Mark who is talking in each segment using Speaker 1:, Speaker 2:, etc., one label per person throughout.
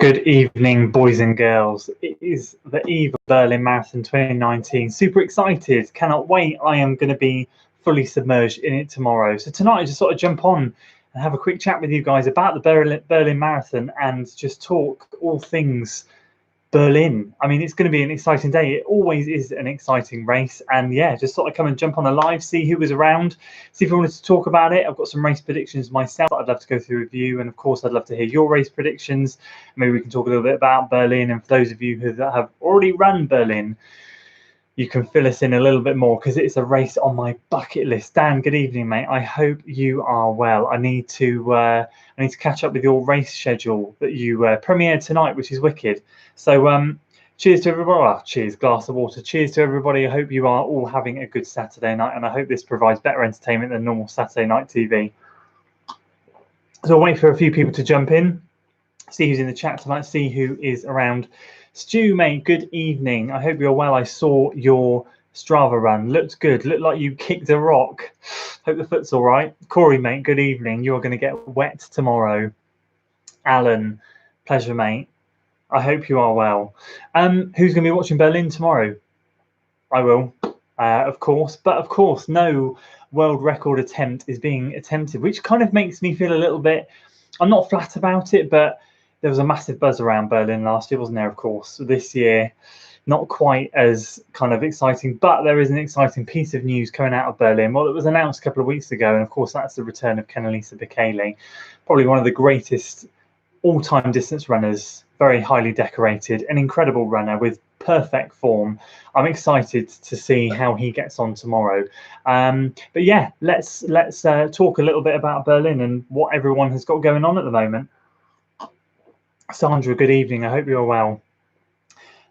Speaker 1: Good evening, boys and girls. It is the eve of Berlin Marathon 2019. Super excited. Cannot wait. I am going to be fully submerged in it tomorrow. So tonight I just sort of jump on and have a quick chat with you guys about the Berlin Marathon and just talk all things Berlin. I mean, it's going to be an exciting day. It always is an exciting race. And yeah, just sort of come and jump on a live, see who was around, see if you wanted to talk about it. I've got some race predictions myself that I'd love to go through with you. And of course, I'd love to hear your race predictions. Maybe we can talk a little bit about Berlin. And for those of you who have already run Berlin, you can fill us in a little bit more because it's a race on my bucket list. Dan, good evening, mate. I hope you are well. I need to catch up with your race schedule that you premiered tonight, which is wicked. So cheers to everybody. Oh, cheers, glass of water. Cheers to everybody. I hope you are all having a good Saturday night, and I hope this provides better entertainment than normal Saturday night TV. So I'll wait for a few people to jump in, see who's in the chat tonight, see who is around. Stu, mate, good evening. I hope you're well. I saw your Strava run. Looked good. Looked like you kicked a rock. Hope the foot's all right. Corey, mate, good evening. You're going to get wet tomorrow. Alan, pleasure, mate. I hope you are well. Who's going to be watching Berlin tomorrow? I will, of course. But of course, no world record attempt is being attempted, which kind of makes me feel a little bit, I'm not flat about it, but there was a massive buzz around Berlin last year, wasn't there, of course? This year, not quite as kind of exciting, but there is an exciting piece of news coming out of Berlin. Well, it was announced a couple of weeks ago, and of course, that's the return of Bekele, probably one of the greatest all-time distance runners, very highly decorated, an incredible runner with perfect form. I'm excited to see how he gets on tomorrow. But yeah, let's talk a little bit about Berlin and what everyone has got going on at the moment. Sandra, good evening. I hope you're well.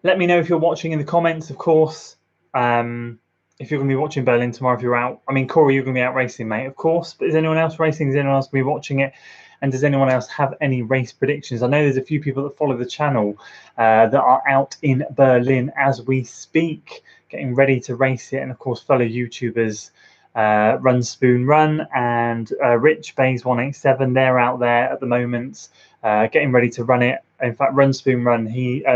Speaker 1: Let me know if you're watching in the comments, of course. If you're going to be watching Berlin tomorrow, if you're out. I mean, Corey, you're going to be out racing, mate, of course. But is anyone else racing? Is anyone else going to be watching it? And does anyone else have any race predictions? I know there's a few people that follow the channel that are out in Berlin as we speak, getting ready to race it. And of course, fellow YouTubers, Run Spoon Run and Rich Bays 187, they're out there at the moment, getting ready to run it. In fact, Run Spoon Run,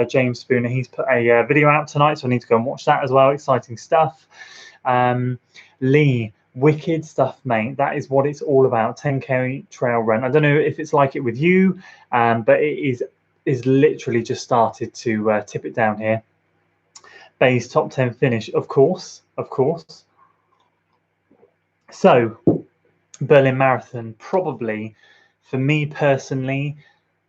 Speaker 1: James Spooner, he's put a video out tonight, so I need to go and watch that as well. Exciting stuff. Lee, wicked stuff, mate. That is what it's all about. 10k trail run. I don't know if it's like it with you, but it is literally just started to tip it down here. Bay's top 10 finish, of course. So, Berlin Marathon, probably for me personally,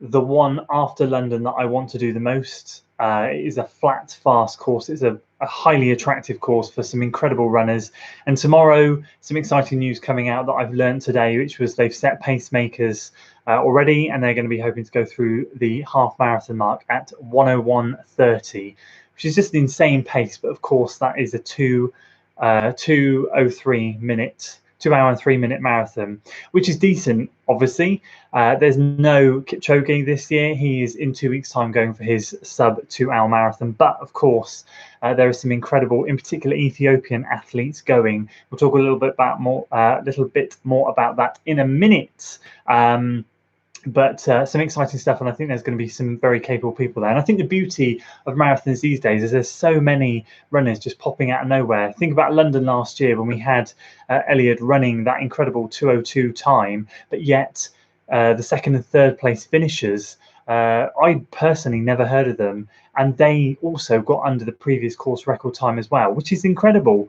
Speaker 1: the one after London that I want to do the most. It is a flat, fast course. It's a highly attractive course for some incredible runners. And tomorrow, some exciting news coming out that I've learned today, which was they've set pacemakers already, and they're going to be hoping to go through the half marathon mark at 1:01:30, which is just an insane pace. But of course, that is a 2:03 minute. 2 hour and 3 minute marathon, which is decent, obviously. There's no Kipchoge this year. He is in 2 weeks' time going for his sub 2 hour marathon. But of course, there are some incredible, in particular, Ethiopian athletes going. We'll talk a little bit more about that in a minute. But some exciting stuff, and I think there's going to be some very capable people there. And I think the beauty of marathons these days is there's so many runners just popping out of nowhere. Think about London last year when we had Elliot running that incredible 2:02 time, but yet the second and third place finishers, I personally never heard of them, and they also got under the previous course record time as well, which is incredible.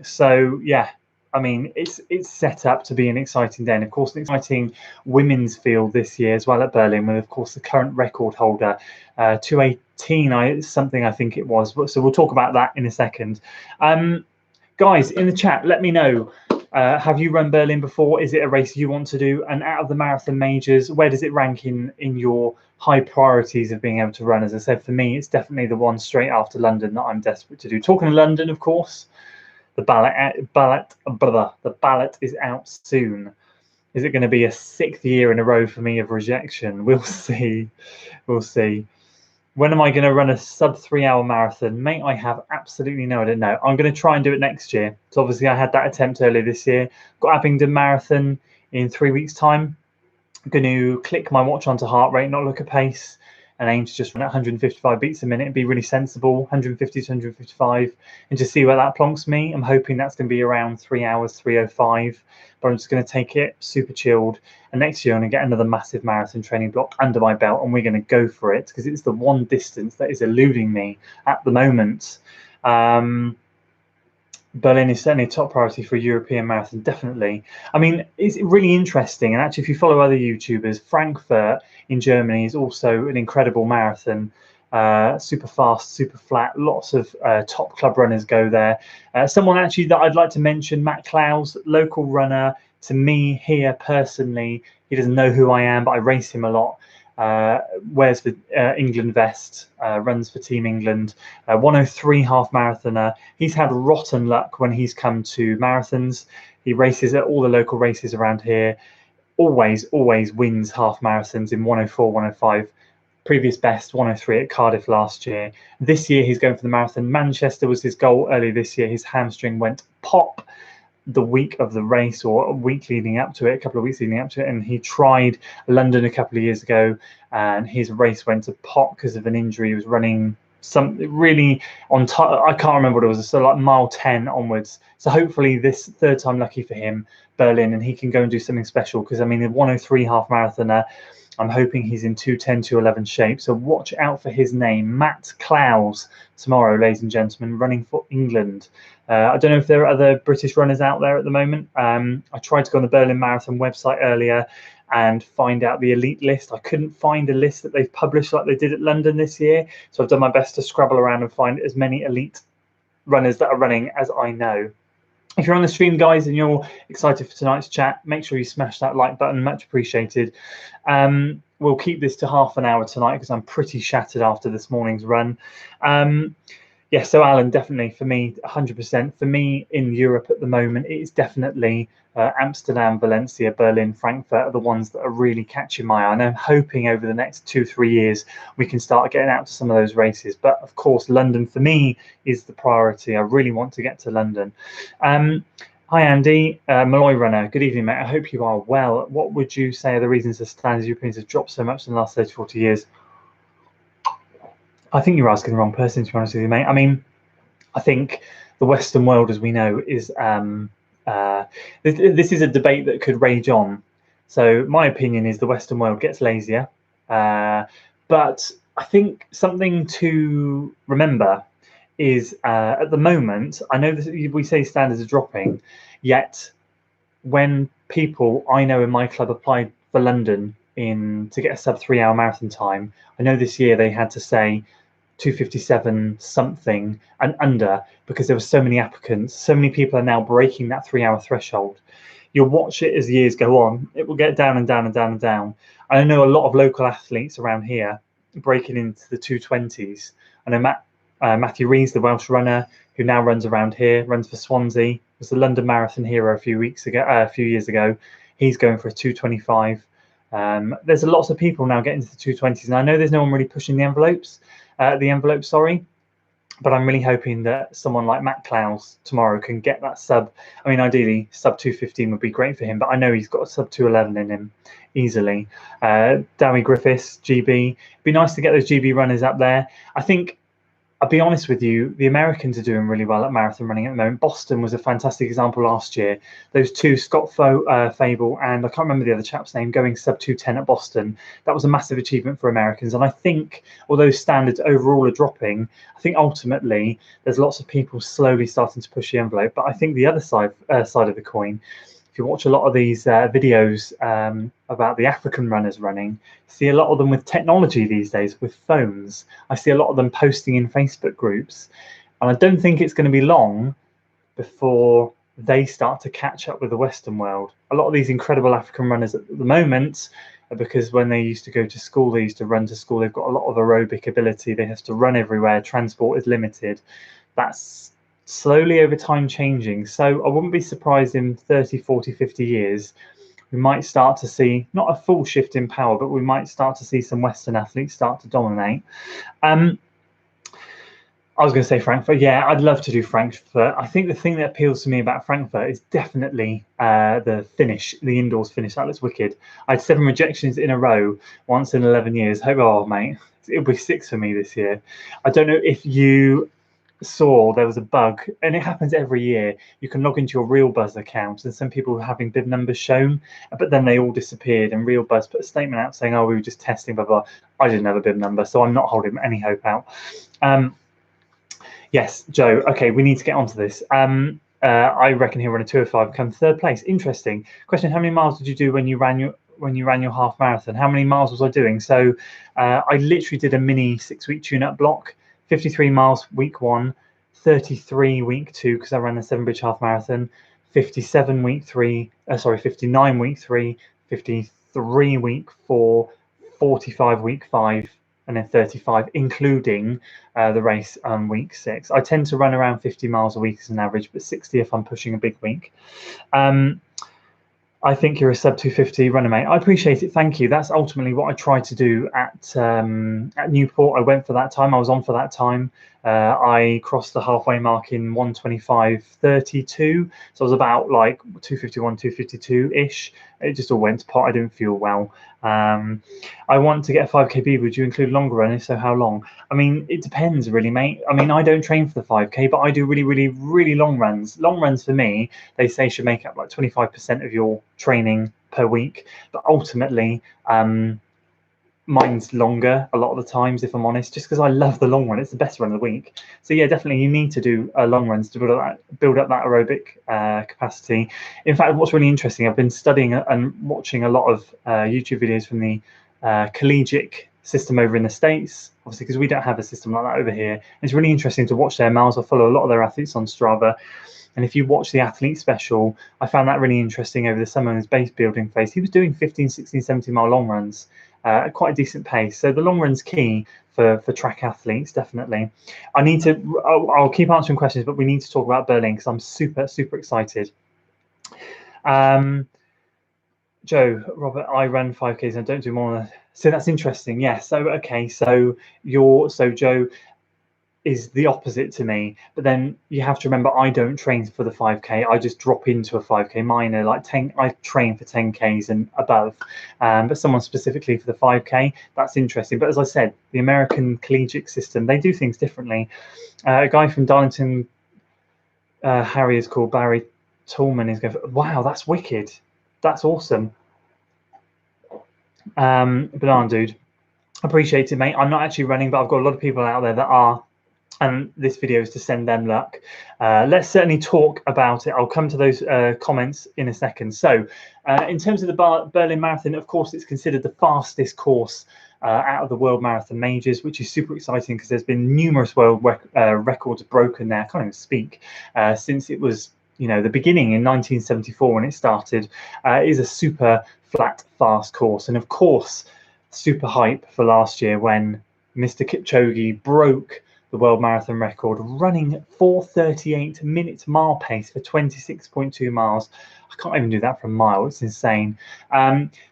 Speaker 1: So yeah, I mean, it's set up to be an exciting day, and of course, an exciting women's field this year as well at Berlin, with of course the current record holder, 2:18, something I think it was. So we'll talk about that in a second. Guys, in the chat, let me know. Have you run Berlin before? Is it a race you want to do? And out of the marathon majors, where does it rank in your high priorities of being able to run? As I said, for me, it's definitely the one straight after London that I'm desperate to do. Talking of London, of course. The ballot is out soon. Is it going to be a 6th year in a row for me of rejection? We'll see. We'll see. When am I going to run a sub 3 hour marathon? Mate, I have absolutely no idea. No, I'm going to try and do it next year. So obviously I had that attempt earlier this year. Got Abingdon Marathon in 3 weeks' time. I'm going to click my watch onto heart rate, not look at pace. and aim to just run at 155 beats a minute and be really sensible, 150 to 155, and just see where that plonks me. I'm hoping that's going to be around 3 hours, 3:05, but I'm just going to take it super chilled. And next year I'm going to get another massive marathon training block under my belt, and we're going to go for it, because it's the one distance that is eluding me at the moment. Berlin is certainly a top priority for a European marathon, definitely. I mean, it's really interesting. And actually, if you follow other YouTubers, Frankfurt in Germany is also an incredible marathon. Super fast, super flat. Lots of top club runners go there. Someone actually that I'd like to mention, Matt Klaus, local runner to me here personally. He doesn't know who I am, but I race him a lot. Wears the England vest, runs for Team England, 1:03 half marathoner. He's had rotten luck when he's come to marathons. He races at all the local races around here, always wins half marathons in 1:04, 1:05. Previous best 1:03 at Cardiff last year. This year he's going for the marathon. Manchester was his goal earlier this year. His hamstring went pop the week of the race, or a week leading up to it, a couple of weeks leading up to it, and he tried London a couple of years ago, and his race went to pot because of an injury. He was running something really on top. I can't remember what it was, so like mile 10 onwards. So hopefully this third time lucky for him, Berlin, and he can go and do something special, because I mean the 1:03 half marathoner, I'm hoping he's in 2:10, 2:11 shape. So watch out for his name, Matt Klaus, tomorrow, ladies and gentlemen, running for England. I don't know if there are other British runners out there at the moment. I tried to go on the Berlin Marathon website earlier and find out the elite list. I couldn't find a list that they've published like they did at London this year. So I've done my best to scrabble around and find as many elite runners that are running as I know. If you're on the stream, guys, and you're excited for tonight's chat, make sure you smash that like button. Much appreciated. We'll keep this to half an hour tonight because I'm pretty shattered after this morning's run. Yeah, so Alan, definitely for me, 100%. For me in Europe at the moment, it is definitely Amsterdam, Valencia, Berlin, Frankfurt are the ones that are really catching my eye. And I'm hoping over the next 2-3 years we can start getting out to some of those races. But of course, London for me is the priority. I really want to get to London. Hi, Andy, Malloy runner. Good evening, mate. I hope you are well. What would you say are the reasons the standards of Europeans have dropped so much in the last 30, 40 years? I think you're asking the wrong person, to be honest with you, mate. I mean, I think the Western world, as we know, is this is a debate that could rage on. So my opinion is the Western world gets lazier. But I think something to remember is at the moment, I know that we say standards are dropping, yet when people I know in my club applied for London to get a sub 3 hour marathon time, I know this year they had to say 2:57 something and under, because there were so many applicants. So many people are now breaking that 3 hour threshold. You'll watch it as years go on, it will get down and down and down and down. I know a lot of local athletes around here breaking into the 2:20s. I know Matthew Rees, the Welsh runner who now runs around here, runs for Swansea, was the London Marathon hero a few years ago. He's going for a 2:25. There's lots of people now getting to the 2:20s, and I know there's no one really pushing the envelope, but I'm really hoping that someone like Matt Klaus tomorrow can get that sub. I mean, ideally sub 2:15 would be great for him, but I know he's got a sub 2:11 in him easily. Dowie Griffiths, GB, it'd be nice to get those GB runners up there. I think, I'll be honest with you, the Americans are doing really well at marathon running at the moment. Boston was a fantastic example last year. Those two, Scott Fable and I can't remember the other chap's name, going sub 2:10 at Boston. That was a massive achievement for Americans. And I think, although standards overall are dropping, I think ultimately there's lots of people slowly starting to push the envelope. But I think the other side of the coin, if you watch a lot of these videos about the African runners running, see a lot of them with technology these days, with phones. I see a lot of them posting in Facebook groups, and I don't think it's going to be long before they start to catch up with the Western world. A lot of these incredible African runners at the moment, because when they used to go to school, they used to run to school, they've got a lot of aerobic ability, they have to run everywhere, transport is limited. That's slowly over time changing. So I wouldn't be surprised in 30, 40, 50 years, we might start to see, not a full shift in power, but we might start to see some Western athletes start to dominate. I was going to say Frankfurt. Yeah, I'd love to do Frankfurt. I think the thing that appeals to me about Frankfurt is definitely the finish, the indoors finish. That looks wicked. I had 7 rejections in a row once in 11 years. Oh, mate, It'll be 6 for me this year. I don't know if you saw there was a bug, and it happens every year. You can log into your Real Buzz account, and some people were having bib numbers shown, but then they all disappeared. And Real Buzz put a statement out saying, "Oh, we were just testing, blah blah." I didn't have a bib number, so I'm not holding any hope out. Yes, Joe. Okay, we need to get onto this. I reckon he'll run a 2:05, come third place. Interesting question. How many miles did you do when you ran your half marathon? How many miles was I doing? So I literally did a mini 6-week tune-up block. 53 miles week 1, 33 week 2 because I ran the Seven Bridge half marathon, 57 week 3, 59 week 3, 53 week 4, 45 week 5, and then 35, including the race week 6. I tend to run around 50 miles a week as an average, but 60 if I'm pushing a big week. I think you're a sub 250 runner, mate. I appreciate it. Thank you. That's ultimately what I tried to do at Newport. I went for that time. I was on for that time. I crossed the halfway mark in 1:25:32. So I was about like 2:51, 2:52 ish. It just all went to pot. I didn't feel well. I want to get a 5K. Would you include longer run? If so, how long? I mean, it depends really, mate. I mean, I don't train for the 5K, but I do really, really, really long runs. Long runs for me, they say, should make up like 25% of your training per week. But ultimately, mine's longer a lot of the times, if I'm honest, just because I love the long run. It's the best run of the week. So yeah, definitely you need to do long runs to build up that aerobic capacity. In fact, what's really interesting, I've been studying and watching a lot of YouTube videos from the collegiate system over in the States, obviously because we don't have a system like that over here. It's really interesting to watch their miles. I follow a lot of their athletes on Strava. And if you watch the athlete special, I found that really interesting over the summer in his base building phase. He was doing 15, 16, 17 mile long runs at quite a decent pace. So the long run's key for track athletes, definitely. I'll keep answering questions, but we need to talk about Berlin because I'm super, super excited. Joe, Robert, I run 5Ks and I don't do more than that. So that's interesting. Yeah. So, okay. So Joe is the opposite to me, but then you have to remember I don't train for the 5K. I just drop into a 5K. Mine are like 10. I train for 10Ks and above, but someone specifically for the 5K, that's interesting. But as I said, the American collegiate system, they do things differently. A guy from Darlington, Harry, is called Barry Tallman, is going, wow, that's wicked. That's awesome. Banana dude, appreciate it, mate. I'm not actually running, but I've got a lot of people out there that are, and this video is to send them luck. Let's certainly talk about it. I'll come to those comments in a second. So in terms of the Berlin Marathon, of course, it's considered the fastest course out of the World Marathon Majors, which is super exciting because there's been numerous world records broken there. I can't even speak since it was, the beginning in 1974 when it started. It is a super flat, fast course. And of course, super hype for last year when Mr. Kipchoge broke the world marathon record, running 4:38 minutes mile pace for 26.2 miles. I can't even do that for a mile. It's insane.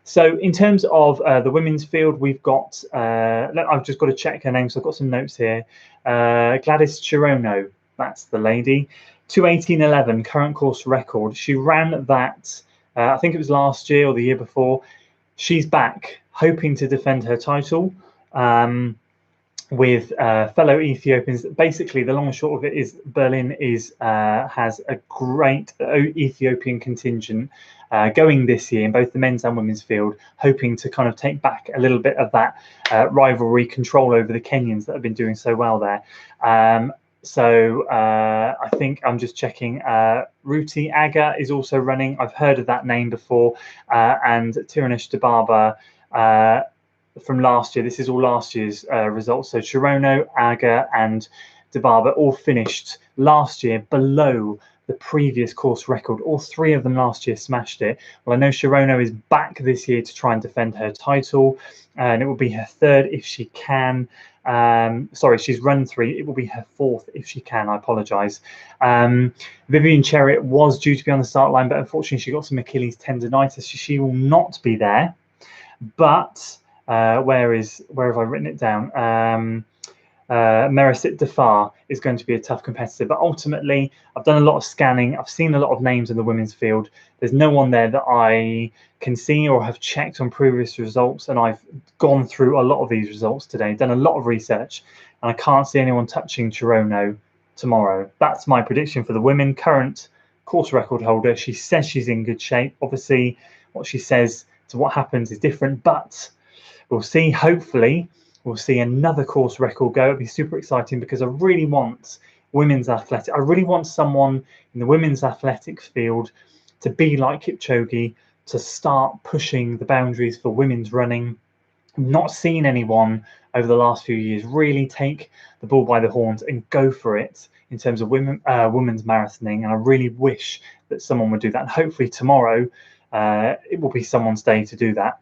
Speaker 1: So in terms of the women's field, we've got, I've just got to check her name, so I've got some notes here. Gladys Cherono, that's the lady. 2:18:11 current course record. She ran that, I think it was last year or the year before. She's back, hoping to defend her title with fellow Ethiopians. Basically, the long and short of it is Berlin has a great Ethiopian contingent going this year in both the men's and women's field, hoping to kind of take back a little bit of that rivalry control over the Kenyans that have been doing so well there. So I think I'm just checking. Ruti Aga is also running. I've heard of that name before. And Tiranish Dibaba from last year. This is all last year's results. So Cherono, Aga, and Dibaba all finished last year below the previous course record. All three of them last year smashed it. Well, I know Cherono is back this year to try and defend her title, and it will be her third if she can. Sorry, she's run 3. It will be her 4th if she can. I apologise. Vivian Cheriot was due to be on the start line, but unfortunately she got some Achilles tendonitis, so she will not be there. But where have I written it down? Meresit Dafar is going to be a tough competitor, but ultimately I've done a lot of scanning. I've seen a lot of names in the women's field. There's no one there that I can see or have checked on previous results, and I've gone through a lot of these results today, done a lot of research, and I can't see anyone touching Cherono tomorrow. That's my prediction for the women. Current course record holder. She says she's in good shape. Obviously, what she says to what happens is different, but we'll see. Hopefully, we'll see another course record go. It'll be super exciting because I really want women's athletics. I really want someone in the women's athletics field to be like Kipchoge, to start pushing the boundaries for women's running. I've not seen anyone over the last few years really take the bull by the horns and go for it in terms of women's marathoning, and I really wish that someone would do that. And hopefully tomorrow it will be someone's day to do that.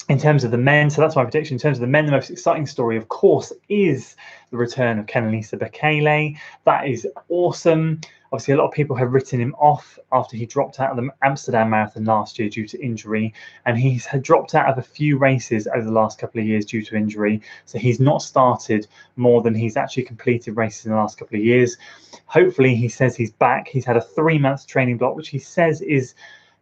Speaker 1: In terms of the men, so that's my prediction. In terms of the men, the most exciting story, of course, is the return of Kenenisa Bekele. That is awesome. Obviously, a lot of people have written him off after he dropped out of the Amsterdam Marathon last year due to injury, and he's had dropped out of a few races over the last couple of years due to injury. So he's not started more than he's actually completed races in the last couple of years. Hopefully, he says he's back. He's had a 3-month training block, which he says is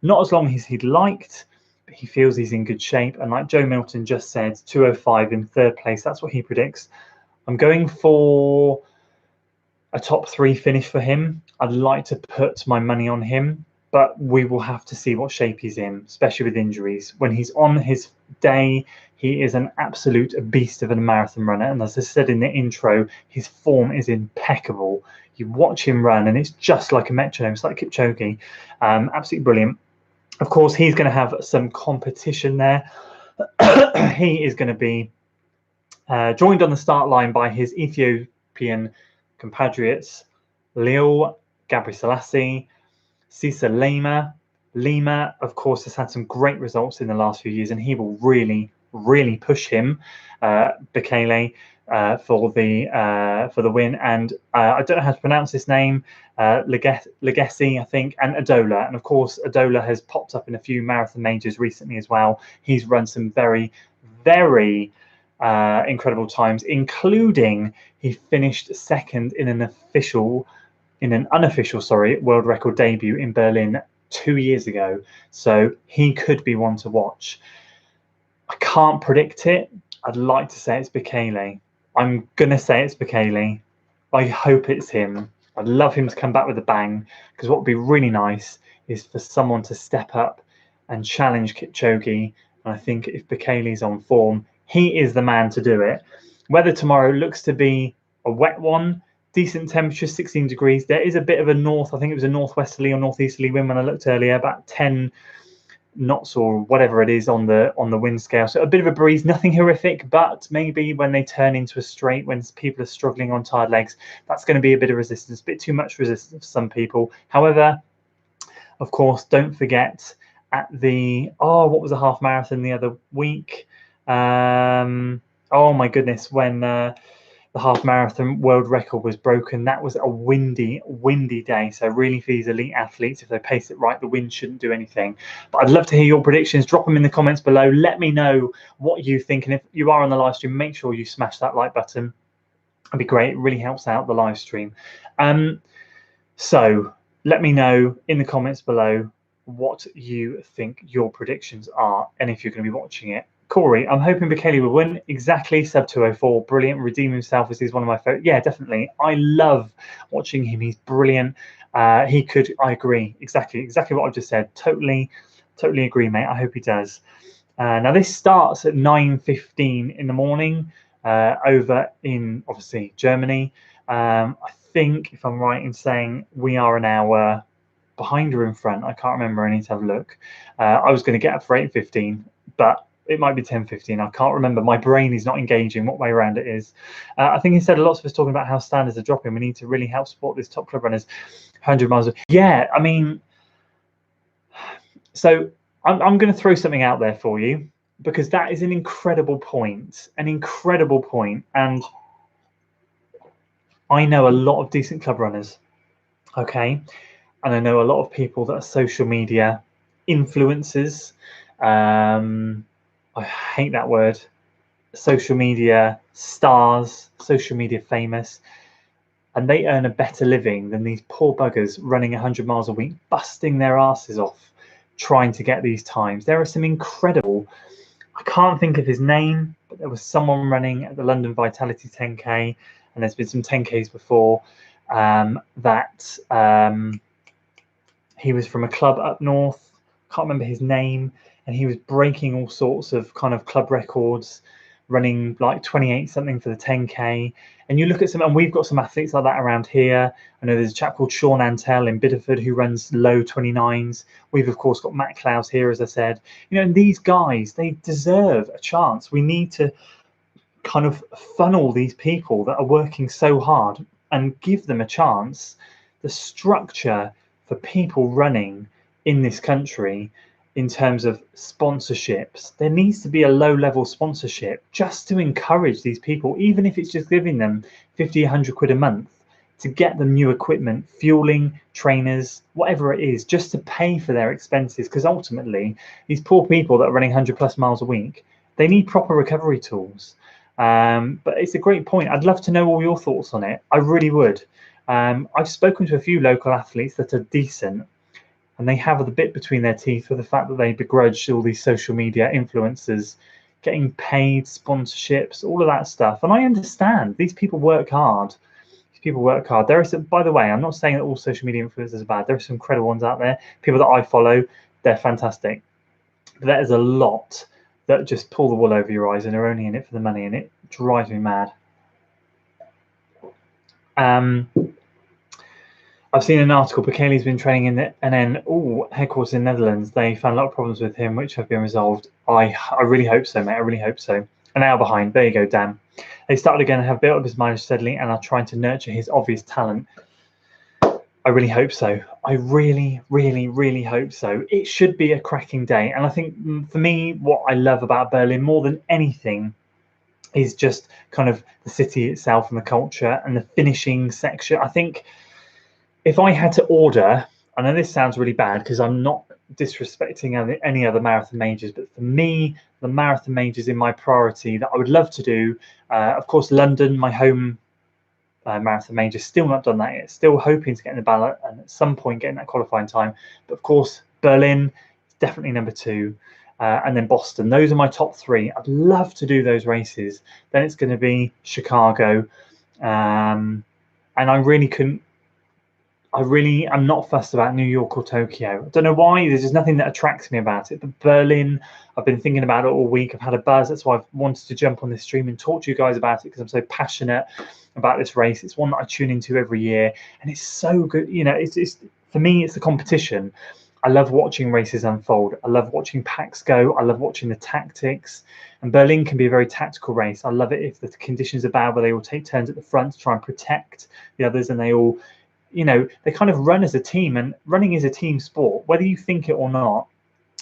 Speaker 1: not as long as he'd liked. He feels he's in good shape, and like Joe Milton just said, 2:05 in 3rd place. That's what he predicts. I'm going for a top 3 finish for him. I'd like to put my money on him, but we will have to see what shape he's in, especially with injuries. When he's on his day, he is an absolute beast of a marathon runner, and as I said in the intro, his form is impeccable. You watch him run and it's just like a metronome. It's like Kipchoge. Absolutely brilliant. Of course, he's going to have some competition there. He is going to be joined on the start line by his Ethiopian compatriots, Leo Gabriselassie, Sisa Lema. Lema, of course, has had some great results in the last few years, and he will really, really push him, Bekele, for the win. And I don't know how to pronounce this name, Legacy, I think, and Adola. And of course, Adola has popped up in a few marathon majors recently as well. He's run some very, very incredible times, including he finished 2nd in an unofficial world record debut in Berlin 2 years ago. So he could be one to watch. I can't predict it. I'd like to say it's Bekele. I'm going to say it's Bekele. I hope it's him. I'd love him to come back with a bang, because what would be really nice is for someone to step up and challenge Kipchoge. And I think if Bekele's on form, he is the man to do it. Weather tomorrow looks to be a wet one. Decent temperature, 16 degrees. There is a bit of a I think it was a northwesterly or northeasterly wind when I looked earlier, about 10 knots or whatever it is on the wind scale. So a bit of a breeze, nothing horrific, but maybe when they turn into a straight, when people are struggling on tired legs, that's going to be a bit of resistance, a bit too much resistance for some people. However, of course, don't forget at the what was a half marathon the other week? Oh my goodness, when the half marathon world record was broken. That was a windy day. So really, for these elite athletes, if they pace it right, the wind shouldn't do anything. But I'd love to hear your predictions. Drop them in the comments below. Let me know what you think. And if you are on the live stream, make sure you smash that like button. It'd be great. It really helps out the live stream. So let me know in the comments below what you think your predictions are, and if you're going to be watching it. Corey, I'm hoping Bekele will win. Exactly, sub 2:04. Brilliant. Redeem himself as he's one of my favorite. Yeah, definitely. I love watching him. He's brilliant. He could. I agree. Exactly what I've just said. Totally agree, mate. I hope he does. Now this starts at 9:15 in the morning over in obviously Germany. I think, if I'm right in saying, we are an hour behind or in front. I can't remember. I need to have a look. I was going to get up for 8:15, but it might be 10:15. I can't remember. My brain is not engaging what way around it is. I think instead of lots of us talking about how standards are dropping, we need to really help support these top club runners. 100 miles. Yeah, I mean, so I'm going to throw something out there for you, because that is an incredible point. And I know a lot of decent club runners, okay? And I know a lot of people that are social media influencers. I hate that word. social media stars, social media famous, and they earn a better living than these poor buggers running 100 miles a week, busting their asses off, trying to get these times. There are some incredible, I can't think of his name, but there was someone running at the London Vitality 10K, and there's been some 10Ks before, that he was from a club up north, can't remember his name, and he was breaking all sorts of kind of club records, running like 28 something for the 10K. And you look at some, and we've got some athletes like that around here. I know there's a chap called Sean Antell in Bideford who runs low 29s. We've of course got Matt Clowes here, as I said. You know, and these guys, they deserve a chance. We need to kind of funnel these people that are working so hard and give them a chance. The structure for people running in this country in terms of sponsorships, there needs to be a low-level sponsorship just to encourage these people, even if it's just giving them 50, 100 quid a month to get them new equipment, fueling, trainers, whatever it is, just to pay for their expenses. Because ultimately, these poor people that are running 100 plus miles a week, they need proper recovery tools. But it's a great point. I'd love to know all your thoughts on it. I really would. I've spoken to a few local athletes that are decent, and they have the bit between their teeth with the fact that they begrudge all these social media influencers getting paid, sponsorships, all of that stuff. And I understand these people work hard. These people work hard. There is, by the way, I'm not saying that all social media influencers are bad. There are some incredible ones out there. People that I follow, they're fantastic. But there is a lot that just pull the wool over your eyes and are only in it for the money, and it drives me mad. I've seen an article, Bekele's been training in the NN headquarters in Netherlands. They found a lot of problems with him, which have been resolved. I really hope so, mate. I really hope so. An hour behind. There you go, Dan. They started again and have built up his mileage steadily and are trying to nurture his obvious talent. I really hope so. I really, really, really hope so. It should be a cracking day. And I think for me, what I love about Berlin more than anything is just kind of the city itself and the culture and the finishing section. I think if I had to order, I know this sounds really bad because I'm not disrespecting any other marathon majors, but for me, the marathon majors in my priority that I would love to do, of course, London, my home marathon major, still not done that yet, still hoping to get in the ballot and at some point getting that qualifying time. But of course, Berlin is definitely number 2. And then Boston. Those are my top 3. I'd love to do those races. Then it's going to be Chicago. And I really am not fussed about New York or Tokyo. I don't know why. There's just nothing that attracts me about it. But Berlin, I've been thinking about it all week. I've had a buzz. That's why I've wanted to jump on this stream and talk to you guys about it, because I'm so passionate about this race. It's one that I tune into every year, and it's so good. You know, it's for me, it's the competition. I love watching races unfold. I love watching packs go. I love watching the tactics. And Berlin can be a very tactical race. I love it if the conditions are bad, where they all take turns at the front to try and protect the others, and they all, you know, they kind of run as a team, and running is a team sport. Whether you think it or not,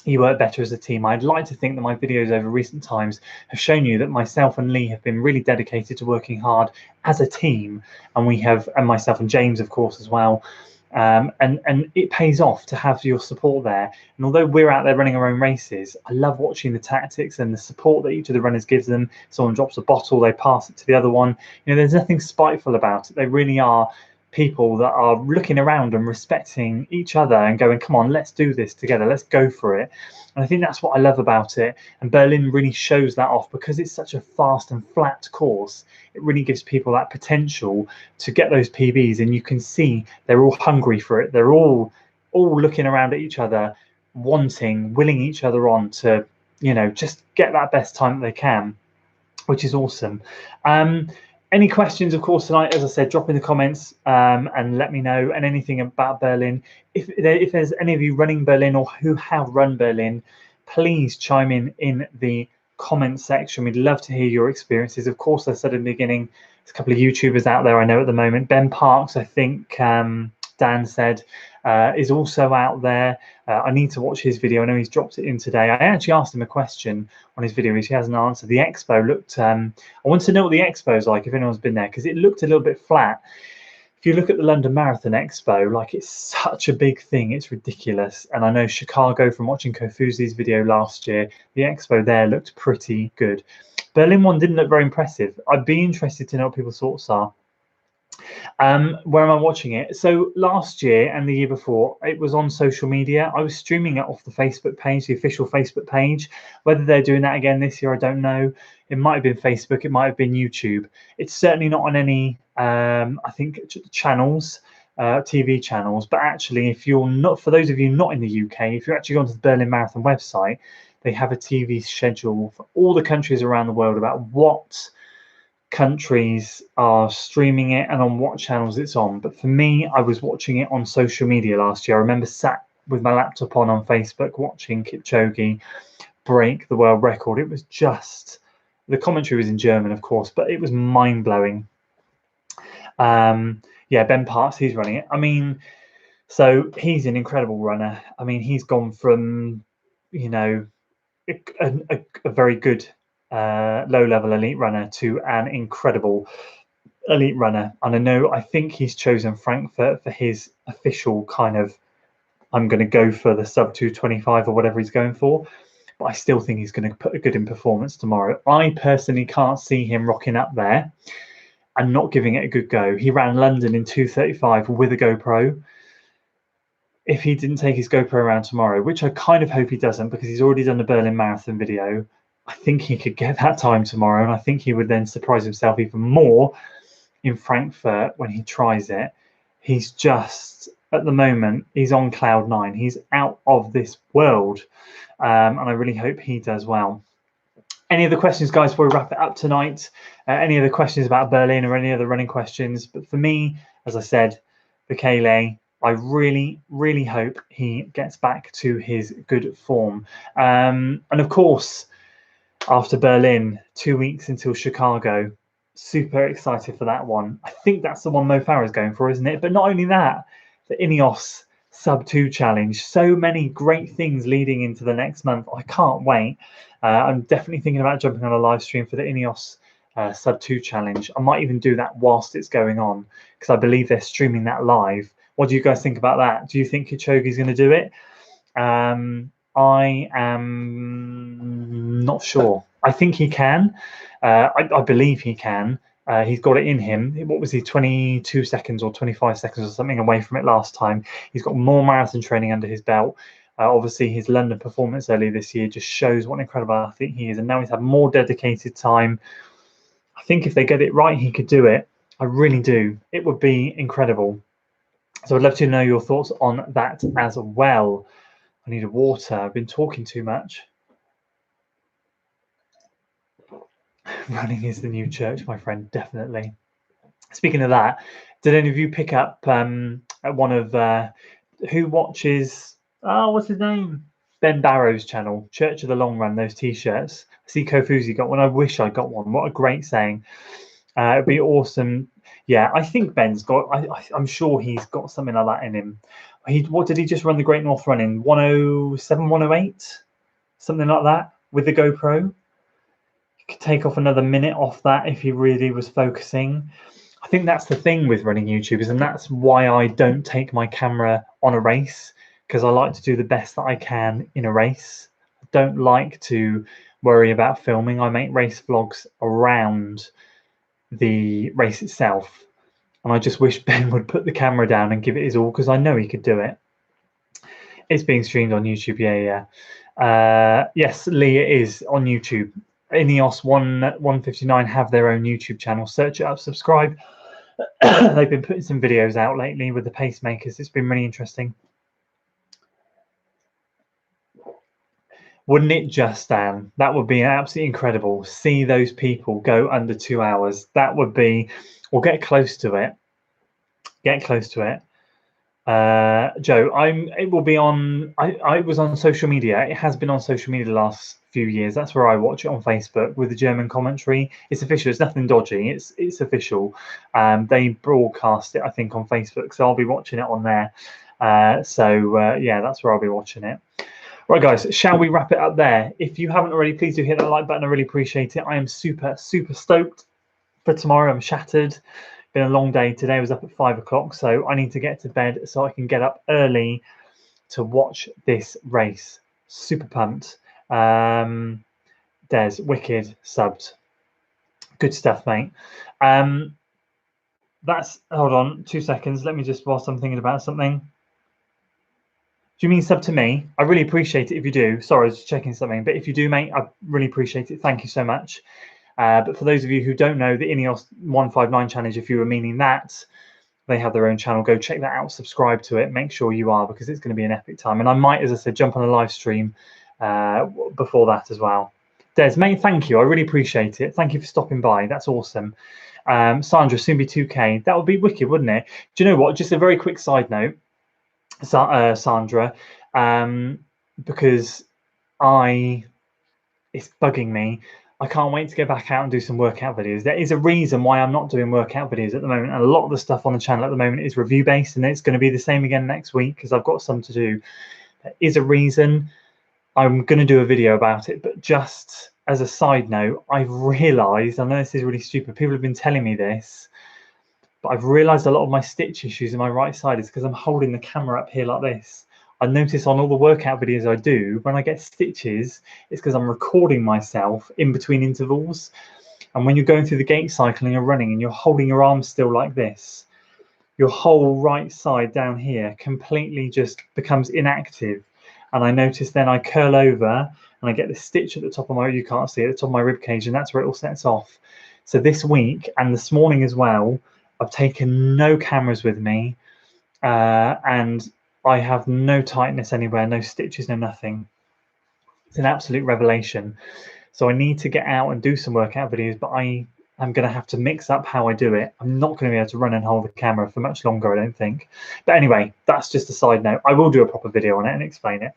Speaker 1: you work better as a team. I'd like to think that my videos over recent times have shown you that myself and Lee have been really dedicated to working hard as a team, and we have, and myself and James, of course, as well. And it pays off to have your support there. And although we're out there running our own races, I love watching the tactics and the support that each of the runners gives them. Someone drops a bottle, they pass it to the other one. You know, there's nothing spiteful about it. They really are people that are looking around and respecting each other and going, come on, let's do this together, let's go for it. And I think that's what I love about it. And Berlin really shows that off, because it's such a fast and flat course. It really gives people that potential to get those PBs, and you can see they're all hungry for it. They're all looking around at each other, willing each other on to, you know, just get that best time that they can, which is awesome. Any questions, of course, tonight, as I said, drop in the comments and let me know. And anything about Berlin. If there's any of you running Berlin or who have run Berlin, please chime in the comment section. We'd love to hear your experiences. Of course, I said in the beginning, there's a couple of YouTubers out there I know at the moment. Ben Parks, I think Dan said, is also out there. I need to watch his video. I know he's dropped it in today. I actually asked him a question on his video, which he hasn't answered. The expo looked, I want to know what the expo is like, if anyone's been there, because it looked a little bit flat. If you look at the London Marathon Expo, like, it's such a big thing, it's ridiculous. And I know Chicago, from watching Kofuzi's video last year, the expo there looked pretty good. Berlin one didn't look very impressive. I'd be interested to know what people's thoughts are. Where am I watching it? So last year and the year before, it was on social media. I was streaming it off the Facebook page, the official Facebook page. Whether they're doing that again this year, I don't know. It might have been Facebook, it might have been YouTube. It's certainly not on any, I think, channels, TV channels. But actually, if you're not, for those of you not in the UK, if you're actually going to the Berlin Marathon website, they have a TV schedule for all the countries around the world about what countries are streaming it and on what channels it's on. But for me, I was watching it on social media last year. I remember sat with my laptop on Facebook watching Kipchoge break the world record. It was just, the commentary was in German, of course, but it was mind-blowing. Yeah, Ben Parks, he's running it. I mean, so he's an incredible runner. I mean, he's gone from, you know, a very good low-level elite runner to an incredible elite runner. And I think he's chosen Frankfurt for his official kind of, I'm going to go for the sub 225 or whatever he's going for. But I still think he's going to put a good in performance tomorrow. I personally can't see him rocking up there and not giving it a good go. He ran London in 2:35 with a GoPro. If he didn't take his GoPro around tomorrow, which I kind of hope he doesn't, because he's already done the Berlin Marathon video, I think he could get that time tomorrow, and I think he would then surprise himself even more in Frankfurt when he tries it. He's just, at the moment, he's on cloud nine. He's out of this world, and I really hope he does well. Any other questions, guys, before we wrap it up tonight? Any other questions about Berlin or any other running questions? But for me, as I said, Bekele, I really, really hope he gets back to his good form. And of course, after Berlin, 2 weeks until Chicago, super excited for that one. I think that's the one Mo Farah's going for, isn't it? But not only that, the Ineos Sub 2 Challenge. So many great things leading into the next month. I can't wait. I'm definitely thinking about jumping on a live stream for the Ineos Sub 2 Challenge. I might even do that whilst it's going on, because I believe they're streaming that live. What do you guys think about that? Do you think Kipchoge's going to do it? I am not sure. I think he can. I believe he can. He's got it in him. What was he, 22 seconds or 25 seconds or something away from it last time? He's got more marathon training under his belt. Obviously, his London performance earlier this year just shows what an incredible athlete he is. And now he's had more dedicated time. I think if they get it right, he could do it. I really do. It would be incredible. So I'd love to know your thoughts on that as well. I need a water. I've been talking too much. Running is the new church, my friend, definitely. Speaking of that, did any of you pick up one of who watches, what's his name? Ben Barrow's channel, Church of the Long Run, those t-shirts. I see Kofuzi got one. I wish I got one. What a great saying. It'd be awesome. Yeah, I think Ben's got, I'm sure he's got something like that in him. What did he just run the Great North Run in? 107, 108? Something like that with the GoPro. You could take off another minute off that if he really was focusing. I think that's the thing with running YouTubers, and that's why I don't take my camera on a race, because I like to do the best that I can in a race. I don't like to worry about filming. I make race vlogs around the race itself, and I just wish Ben would put the camera down and give it his all, because I know he could do it. It's being streamed on YouTube. Yeah. Yes, Lee, it is on YouTube. Ineos 159 have their own YouTube channel. Search it up, subscribe. They've been putting some videos out lately with the pacemakers. It's been really interesting. Wouldn't it just, Dan? That would be absolutely incredible. See those people go under 2 hours. That would be, or get close to it. Get close to it. Joe, it will be on, I was on social media. It has been on social media the last few years. That's where I watch it, on Facebook with the German commentary. It's official. It's nothing dodgy. It's official. They broadcast it, I think, on Facebook, so I'll be watching it on there. Yeah, that's where I'll be watching it. Right, guys, shall we wrap it up there? If you haven't already, please do hit that like button. I really appreciate it. I am super stoked for tomorrow. I'm shattered. Been a long day today. I was up at 5 o'clock, so I need to get to bed so I can get up early to watch this race. Super pumped. Des, wicked, subbed. Good stuff, mate. That's, hold on 2 seconds. Let me just, whilst I'm thinking about something. Do you mean sub to me? I really appreciate it if you do. Sorry, I was just checking something. But if you do, mate, I really appreciate it. Thank you so much. But for those of you who don't know, the Ineos 159 challenge, if you were meaning that, they have their own channel. Go check that out. Subscribe to it. Make sure you are, because it's going to be an epic time. And I might, as I said, jump on a live stream before that as well. Des, mate, thank you. I really appreciate it. Thank you for stopping by. That's awesome. Sandra, soon be 2K. That would be wicked, wouldn't it? Do you know what? Just a very quick side note. Sandra, because it's bugging me. I can't wait to go back out and do some workout videos. There is a reason why I'm not doing workout videos at the moment, and a lot of the stuff on the channel at the moment is review based, and it's going to be the same again next week because I've got some to do. There is a reason. I'm going to do a video about it, but just as a side note, I've realised, I know this is really stupid, people have been telling me this, but I've realised a lot of my stitch issues in my right side is because I'm holding the camera up here like this. I notice on all the workout videos I do, when I get stitches, it's because I'm recording myself in between intervals. And when you're going through the gait cycling and running and you're holding your arms still like this, your whole right side down here completely just becomes inactive. And I notice then I curl over and I get the stitch at the top of my, you can't see it, at the top of my rib cage, and that's where it all sets off. So this week and this morning as well, I've taken no cameras with me, and I have no tightness anywhere, no stitches, no nothing. It's an absolute revelation. So I need to get out and do some workout videos, but I am going to have to mix up how I do it. I'm not going to be able to run and hold the camera for much longer, I don't think. But anyway, that's just a side note. I will do a proper video on it and explain it.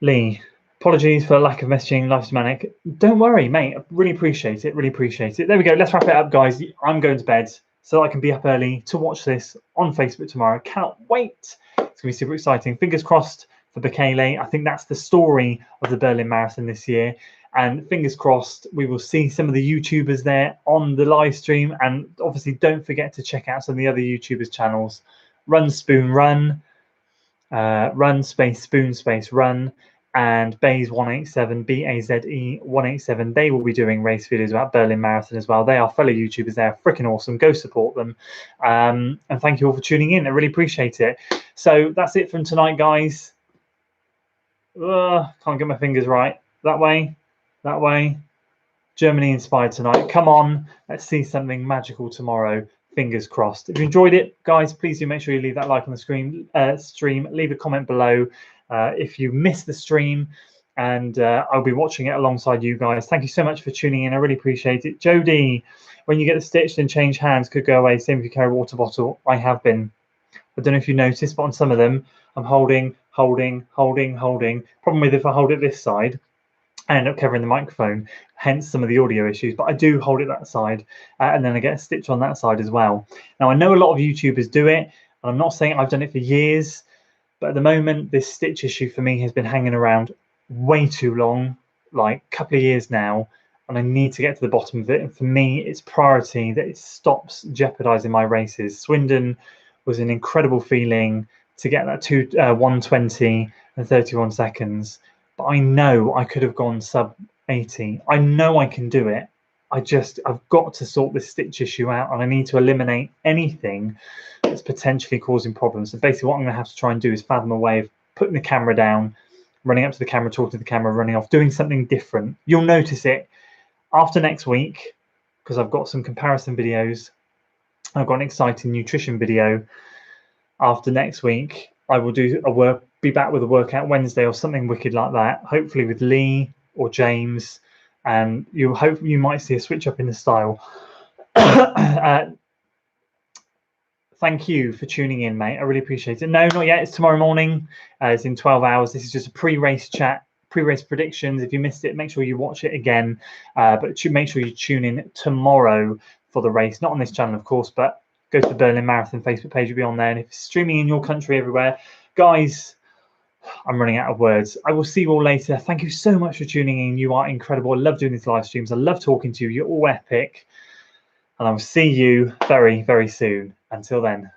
Speaker 1: Lee, apologies for lack of messaging. Life's manic. Don't worry, mate. I really appreciate it. Really appreciate it. There we go. Let's wrap it up, guys. I'm going to bed so I can be up early to watch this on Facebook tomorrow. Cannot wait. It's going to be super exciting. Fingers crossed for Bekele. I think that's the story of the Berlin Marathon this year. And fingers crossed, we will see some of the YouTubers there on the live stream. And obviously, don't forget to check out some of the other YouTubers' channels. Run Spoon Run, Run Space Spoon Space Run, and Baze 187, BAZE 187. They will be doing race videos about Berlin Marathon as well. They are fellow YouTubers. They are freaking awesome. Go support them. And thank you all for tuning in. I really appreciate it. So that's it from tonight, guys. Can't get my fingers right. That way. Germany inspired tonight. Come on. Let's see something magical tomorrow. Fingers crossed. If you enjoyed it, guys, please do make sure you leave that like on the stream. Leave a comment below if you missed the stream, and I'll be watching it alongside you guys. Thank you so much for tuning in. I really appreciate it. Jody, when you get the stitched and change hands, could go away. Same if you carry a water bottle. I have been. I don't know if you noticed, but on some of them, I'm holding. Problem with if I hold it this side, I end up covering the microphone, hence some of the audio issues. But I do hold it that side, and then I get a stitch on that side as well. Now, I know a lot of YouTubers do it, and I'm not saying I've done it for years, but at the moment, this stitch issue for me has been hanging around way too long, like a couple of years now, and I need to get to the bottom of it. And for me, it's priority that it stops jeopardizing my races. Swindon was an incredible feeling to get that 1:20 and 31 seconds. But I know I could have gone sub 80. I know I can do it. I've got to sort this stitch issue out, and I need to eliminate anything that's potentially causing problems. So basically what I'm going to have to try and do is fathom a way of putting the camera down, running up to the camera, talking to the camera, running off, doing something different. You'll notice it after next week, because I've got some comparison videos. I've got an exciting nutrition video. After next week, I will be back with a workout Wednesday or something wicked like that, hopefully with Lee or James, and you might see a switch up in the style. Thank you for tuning in, mate. I really appreciate it. No, not yet. It's tomorrow morning. It's in 12 hours. This is just a pre-race chat, pre-race predictions. If you missed it, make sure you watch it again. But make sure you tune in tomorrow for the race. Not on this channel, of course, but go to the Berlin Marathon Facebook page. It'll be on there. And if it's streaming in your country everywhere, guys, I'm running out of words. I will see you all later. Thank you so much for tuning in. You are incredible. I love doing these live streams. I love talking to you. You're all epic. And I will see you very, very soon. Until then.